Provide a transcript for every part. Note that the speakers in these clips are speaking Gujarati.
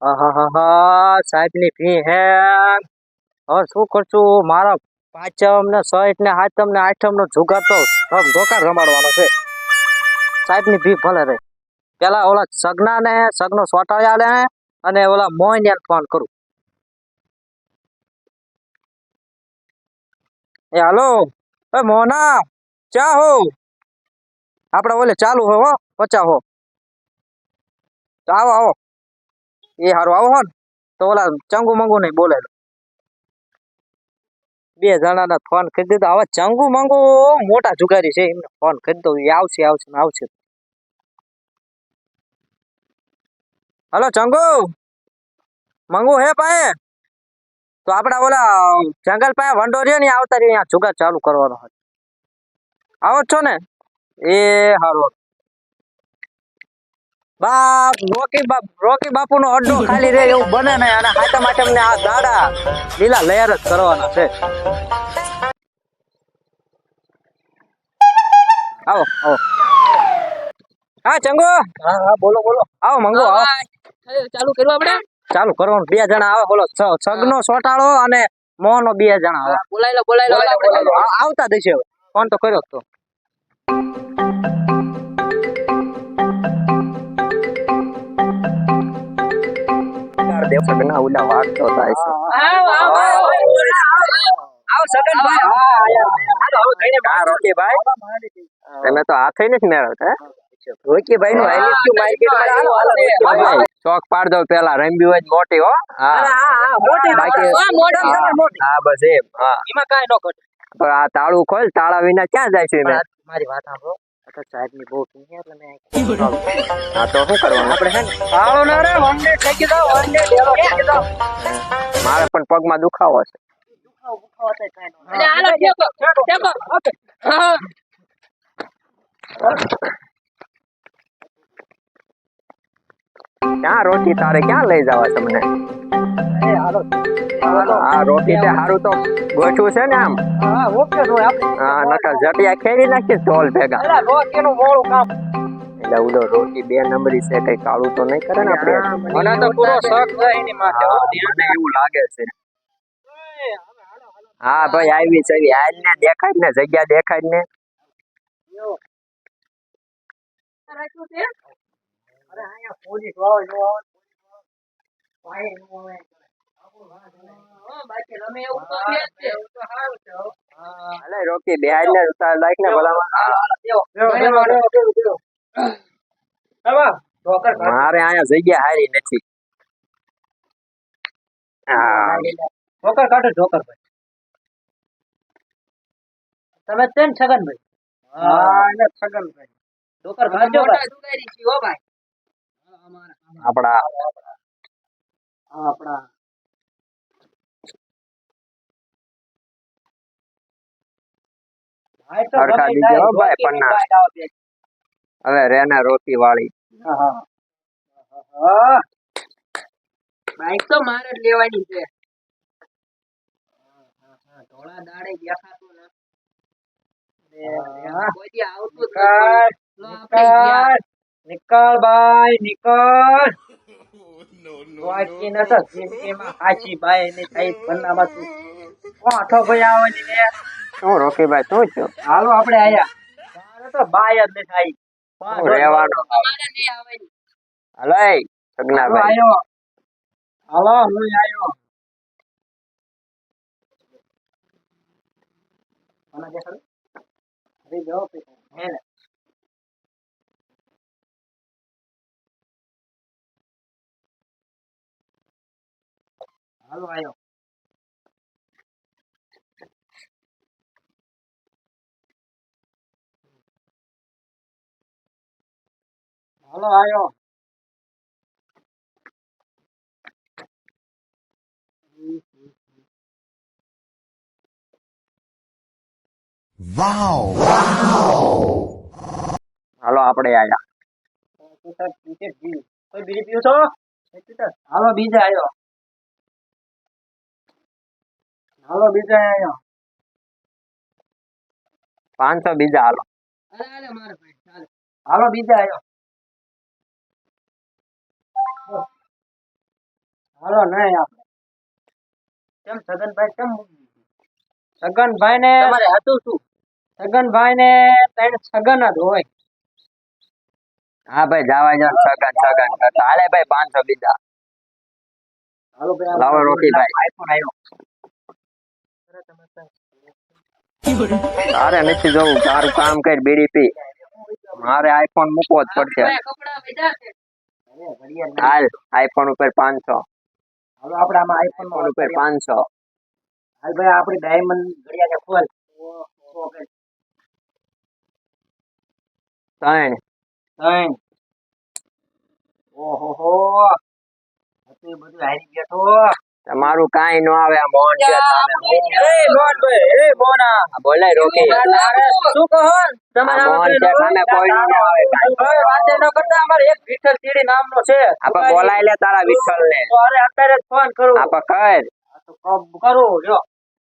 આહાહા, સાહેબની ફી હે. હવે શું કરશું? મારા પાંચમ ને છઠ ને સાતમ ને આઠમ નો જુગાર તો ધોકાર રમાડવાનો છે. સાહેબની ફી ભલે રહે. પેલા ઓલા સગના ને સગનો સોટાળ્યા ને અને ઓલા મોહનિયાને ફોન કરું. એ હાલો, એ મોહના, ચા હો? આપડે ઓલે ચાલુ હો 50 હો. તો આવો આવો. એ હારું આવો હો ને તો ઓલા ચંગુ મંગુ નહીં બોલે. બે જણાને ફોન કરી દીધો. હવે ચંગુ મંગુ મોટા જુગારી છે, એમને ફોન કરી દો. એ આવશે આવશે ને આવશે. હલો ચંગુ મંગુ હે પાએ? તો આપડા ઓલા જંગલ પાસે વંડો રહ્યો ને આવતા રહ્યો, અહીંયા જુગાર ચાલુ કરવાનો. આવો છો ને? એ હારું. બાપ રોકી બાપુ નો અડ્ડો ખાલી રે એવું બને ને. અને હાથમ આઠમ ને આ દાડા લીલા લહેર જ કરવાના છે. આવો આવો. હા ચંગુ. હા હા બોલો બોલો. આવો મંગુ આવો. ચાલુ કર્યું આપણે? ચાલુ કરવાનું. બે જણા આવે. બોલો સગનો સોટાળો અને મોહનો બે જણા આવે. બોલાય લો આવતા દેશે. ફોન તો કર્યો તો. સગના ઉલા વાત તો થાય છે. આવો સગનભાઈ. હાલો કઈને બહાર રોકીભાઈ. તમે તો હાથે નથી મેળવતા. રોકીભાઈ નું આઈલિસ્ટ માર્કેટ ચોક પાડ દો પેલા રંબી હોય મોટી હો. હા મોટી મોટી. હા બસ એમ. હા એમાં કાઈ નો ઘટે. પણ આ તાળું ખોલ, તાળા વિના ક્યાં જાય છે? મારી વાત સાંભળો. સાહેબ ની બહુ પીને એટલે મેં હા તો શું કરવાનું આપણે? હે ને તાળો ના રે વંડે ઠેકી દો. વંડે ડેરો ઠેકી દો. મારે પણ પગમાં દુખાવો છે. દુખાવો થાય કાઈ નો. અરે હાલો ઠેકો. ઓકે હા ક્યાં રોટી તારે ક્યાં લઈ જવા તમને? હા રોટી તે હારું તો ગોઠવું છે ને આમ. હા ઓકે તો આપણે હા નકર જટિયા ખેડી નાખી ઢોલ ભેગા. અરે રોટીનું મોળું કામ. એટલે ઉડો રોટી બે નંબરી છે, કઈ કાળું તો નહીં કરે ને આપણે? મને તો પૂરો શક છે એની માથે. મને એવું લાગે છે. હા ભાઈ આવી છે. હાલ ને દેખાડ ને જગ્યા દેખાડ ને. અરે અહીંયા પોલીસ વાળો જો ભાઈ નો આવે. બાકી રમે એવું તો છે જ. એવું તો સારું છે. હા અલે રોકી બેહાડ ને ઉતાર લાઈક ને ભલામાં. મારે અહીંયા જગ્યા હારી નથી. હા જોકર કાઢો જોકર ભાઈ. તમે છે ને છગનભાઈ? હા એને છગનભાઈ જોકર કાઢજો મોટા જુગારી છે હો ભાઈ. આપડા સરખા દીજો ભાઈ પન્ના. હવે રેના રોટી વાળી. બાઈક તો મારે જ લેવાની છે. ધોળા દાડે દેખાતું નથી. કોઈ દી આવતું જ નથી. નિકળ ભાઈ નિકળ. વાકી નતો જિંદગીમાં હાચી બાઈ ની થઈ બન્નામાં તું કોઠો ભાઈ આવવાની ને. શું રોકી ભાઈ શું થયું? હાલો આપણે આયા. મારે તો બાય જ નથી આવી. રહેવાનો મારે નહીં આવવાની. હાલો સગના ભાઈ આયો. હાલો હું આયો. મને દેખાડ. અરે જો હે ને. હાલો આયો. હાલો આયો. વાવ હાલો આપણે આયા. કોઈ બીજી પીવું છો? હાલો બીજા આયો. હાલો બીજા આયો. 500 બીજા હાલો. અરે મારે ભાઈ ચાલે. હાલો બીજા આયો. હાલો નહીં આપણે કેમ સગનભાઈ કેમ સગનભાઈ ને તમારે હતું શું? સગનભાઈ ને સગન જ હોય. હા ભાઈ જવા જાવ સગન કરતા હાલે ભાઈ 500 બીજા હાલો ભાઈ લાવો રોકીભાઈ. આઈફોન આવ્યો. તારે નથી જવું તારું કામ કર બીડી પી મારે આઈફોન મૂકવો જ પડશે. કપડા વેચા છે. હાલ આઈફોન ઉપર 500 હાલો આપણે આમાં આઈફોન આઈફોન ઉપર 500 હાલ ભાઈ આપણી ડાયમંડ ઘડિયાળ ખોલ. ત્રણ ત્રણ. ઓહો હો હતું બધું હારી બેઠો. તમારું કાઈ ન આવે આ મોહન છે સામે. એ મોના બોલાય રોકી શું કહો તમારા આ મોહન છે સામે કોઈ ન આવે કાંઈ. વાતે ન કરતા અમારે એક વિઠ્ઠલ ચીડી નામનો છે. આપણે બોલાય લે તારા વિઠ્ઠલ ને તો અરે અત્યારે જ ફોન કરું. આપણે કર. તો કરું જો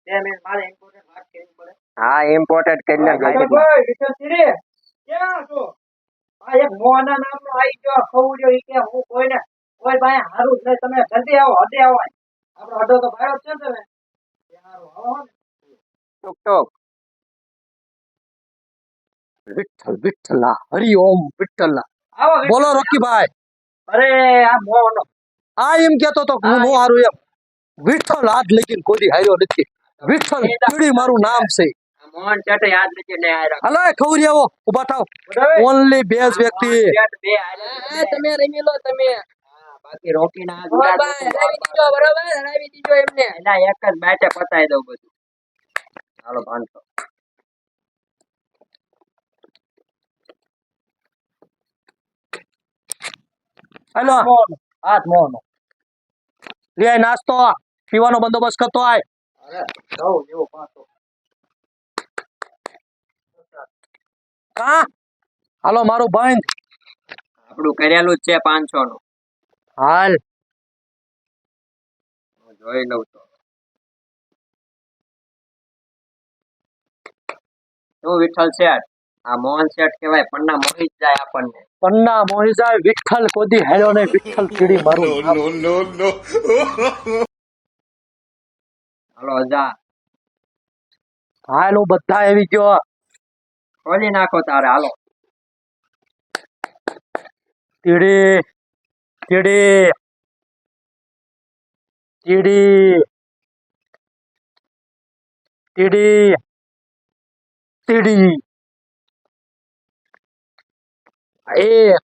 2 મિનિટ મારે ઇમ્પોર્ટન્ટ વાત કરવી પડે. હા ઇમ્પોર્ટેડ કરી લે ગાડી. ભાઈ વિઠ્ઠલ ચીડી ક્યાં છો? આ એક મોના નામનો આવી ગયો ખવડ્યો ઈ કે હું કોઈને કોઈ ભાઈ હારું જ નહીં તમે જલ્દી આવો હદે આવો. આપણો અડો તો ભાઈ જ છે ને તમે. હારું આવો ને. ટુક ટુક વિઠ્ઠલા હરિઓમ વિઠ્ઠલા આવો બોલો રોકીભાઈ. અરે આ મોનો આ એમ કેતો તો હું નો હારું એમ વિઠ્ઠલ આજ લગીન કોઈ હાર્યો નથી. વિઠ્ઠલ ચીડી મારું નામ છે. આ મોહન છે તો યાદ નથી ને આયરા હલો ખવરી આવો ઉભા થાવ. ઓનલી બેઝ વ્યક્તિ બે આયરા. તમે રમી લો તમે. બાકી રોકી ના ભાઈ હરાવી દીજો બરોબર હરાવી દીજો એમને. એના એક જ બેટે પતાઈ દઉં બધું. હાલો 500 હલો હાથ મોનો લે નાસ્તો પીવાનો બંદોબસ્ત કરતો આય. અરે જાઉં જેવો પાછો કા હાલો મારું બંધ આપણું કરેલું જ છે 500 નું. હાલ હું જોઈ લઉં તો શું વિઠ્ઠલ શેઠ આ મોહન શેઠ કહેવાય પન્ના મોહી જ જાય આપણને. પન્ના મોહી જાય વિઠ્ઠલ કોદી હેર્યો ને વિઠ્ઠલ ચીડી મારું નામ. હાલો 1000 હાલ હું બધા આવી ગયો. ખોલી નાખો તારે હાલો. ચીડી ચીડી ચીડી ચીડી ચીડી એક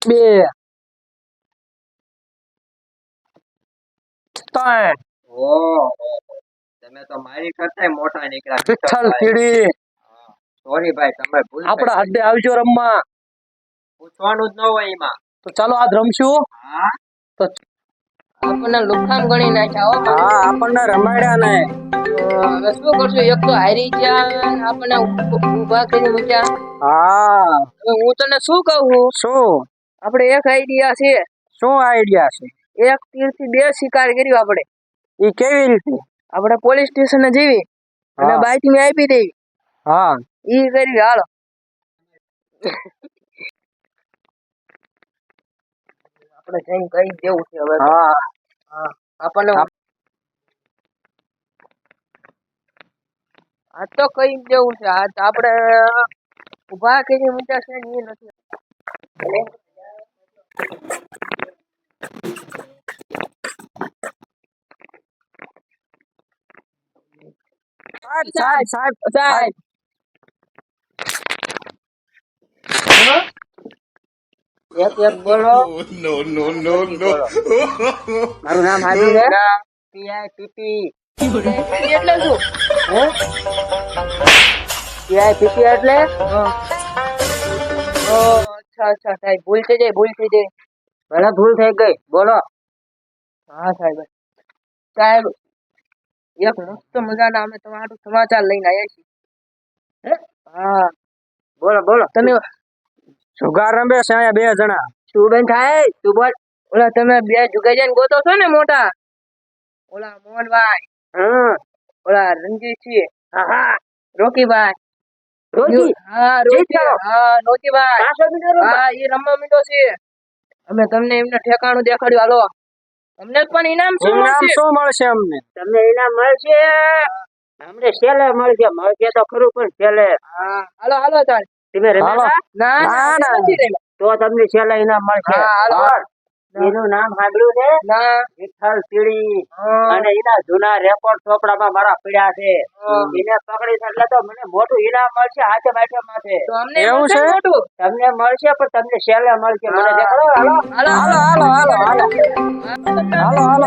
બે ત્રણ ઓહો તમે તો મારી કરતાય મોટા નીકળ્યા વિઠ્ઠલ ચીડી સોરી ભાઈ તમે ભૂલ થઈ. આપડા હદે આવજો રમવા. પૂછવાનું જ ન હોય એમાં. તો ચાલો આજ રમશું. હા તો આપણને લુખાન ગણી નાખ્યા હો. હા આપણને રમાડ્યા ને. હવે શું કરશું એક તો હારી ગયા આપણને ઊભા કરી મૂક્યા. હા હવે હું તને શું કહું શું આપણે એક આઈડિયા છે. શું આઈડિયા છે? એક તીરથી 2 શિકાર કર્યો આપણે. ઈ કેવી રીતે? આપણે પોલીસ સ્ટેશને જઈએ અને હા. બાતમી આપી દેવી. હા ઈ કરી હાલો. આપણે જઈને કહી દેવું છે હવે. હા આપણને આ તો કહી દેવું છે. આ તો આપણે ઉભા કરી મૂક્યા છે ને એ નથી. સાહેબ સાહેબ સાહેબ એક એક બોલો. મારું નામ હાજુ છે. પીઆઈ એટલે શું? પીઆઈ એટલે ઓ અચ્છા અચ્છા સાહેબ ભૂલ થઈ જાય ભૂલ થઈ જાય. ભલે ભૂલ થઈ ગઈ બોલો. હા સાહેબ સાહેબ એક મસ્ત મજાના અમે તમારું સમાચાર લઈને આવ્યા છીએ. હા બોલો બોલો. તમે જુગાર રમે છે અહીંયા 2 જણા. શું બેન થાય તું બોલ. ઓલા તમે 2 જુગાજન ગોતો છો ને મોટા ઓલા મોહનભાઈ ઓલા રણજીતસિંહ હા રોકીભાઈ રોકી હા રોકી હા રોકીભાઈ હા એ રમવા મીઠો છે. અમે તમને એમને ઠેકાણું દેખાડ્યું. હાલો તમને પણ ઇનામ શું ઇનામ મળશે? શું મળશે અમને? તમને ઇનામ મળશે અમને છેલ્લે મળશે તો ખરું પણ છેલ્લે હા, હાલો હાલો તાર. તમે હાલો. રમ્યા ના ના, ના ના. નથી રેલા. તો તમને છેલ્લે ઇનામ મળશે હા, હાલો. બોલ. એનું નામ સાંભળ્યું છે ના વિઠ્ઠલ પીળી હા. અને એના જૂના રેકોર્ડ ચોપડામાં મારા પડ્યા છે હા. એને પકડી એટલે તો મને મોટું ઇનામ મળશે હાથે માથે માથે તો અમને એવું મળશે છે? ને મોટું? તમને મળશે પણ તમને છેલ્લે મળશે મને હા. દેખાડો હાલો હાલો હાલો હાલો હાલો હાલો હાલો હાલો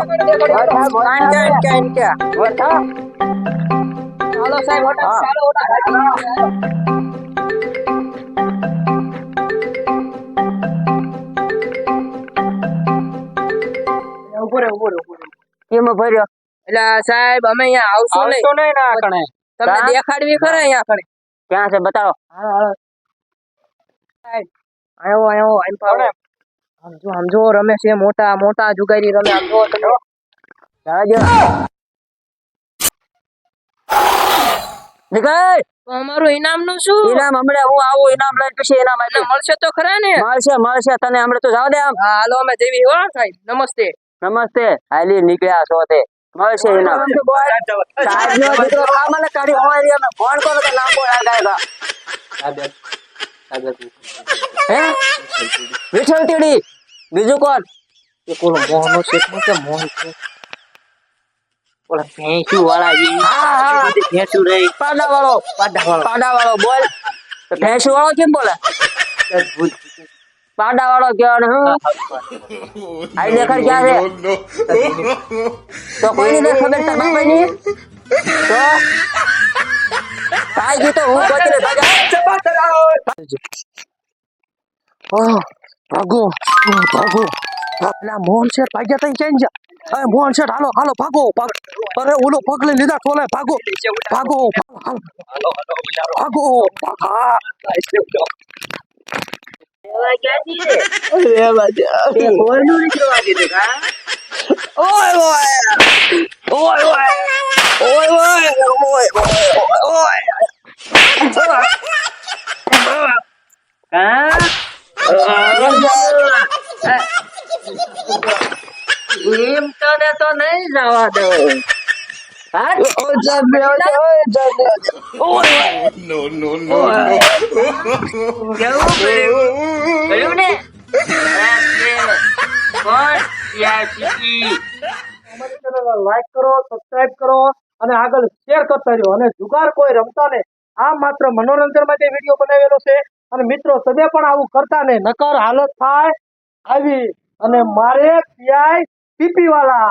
હાલો સાહેબ હોટલ હા. ચાલો હોટલ ઉભો રે કેમાં ભર્યો? એટલે સાહેબ અમે અહીંયા આવશું નહીં. આવશો નહીં ને આ કણે? તમને કા? દેખાડવી ખરા અહીંયા આગળ. ક્યાં છે બતાવો. હાલો હાલો સાહેબ આયો આયો આઈમ પાડો. સમજો રમે છે મોટા મોટા જુગારી રમે સમજો તમે. જાજો. નીકળ. તો અમારું ઇનામ નું શું? ઇનામ હમણાં હું આવું ઇનામ લઈને પછી ઇનામ એટલે આપીશ. મળશે તો ખરા ને? મળશે મળશે તને હમણાં તો જાવ દે આમ. હા હાલો અમે જેવી હો સાહેબ નમસ્તે. નમસ્તે હાલી નીકળ્યા છો તે મળશે ઇનામ. સાહેબનો દીકરો કામને કાઢી હોવારી અમે ફોન કરો કે નામ બોલ આ ગાયબા. હે વિઠ્ઠલ તીડી બીજું કોણ? હા, હા. પાડા વાળો બોલ. તો ભેંસુ વાળો કેમ બોલે? પાડા વાળો કયો ને હું આઈ દેખાડ ક્યાં છે? તો કોઈની નથી ખબર તાર બાપાની? તો કાંઈ કીધું હું ગોતી લે ભાગો ભાગો. પેલા મોહન શેઠ ભાગ્યા તઈ ક્યાં ગયા? અરે મોહન શેઠ હાલો હાલો ભાગો અરે ઓલો પગલે લીધા ટોલે ભાગો ભાગો ભાગો હા. એમ તને તો નહીં જવા દઉં. હા? કેવું પડ્યું ને? કોણ? યાર ચીકી. અમારી ચેનલને લાઈક કરો સબસ્ક્રાઇબ કરો અને આગળ શેર કરતા રહ્યો અને જુગાર કોઈ રમતા ને આ માત્ર મનોરંજન માટે વિડીયો બનાવેલો છે અને મિત્રો તમે પણ આવું કરતા ને નકર હાલત થાય આવી અને મારે પીઆઈ પીપી વાળા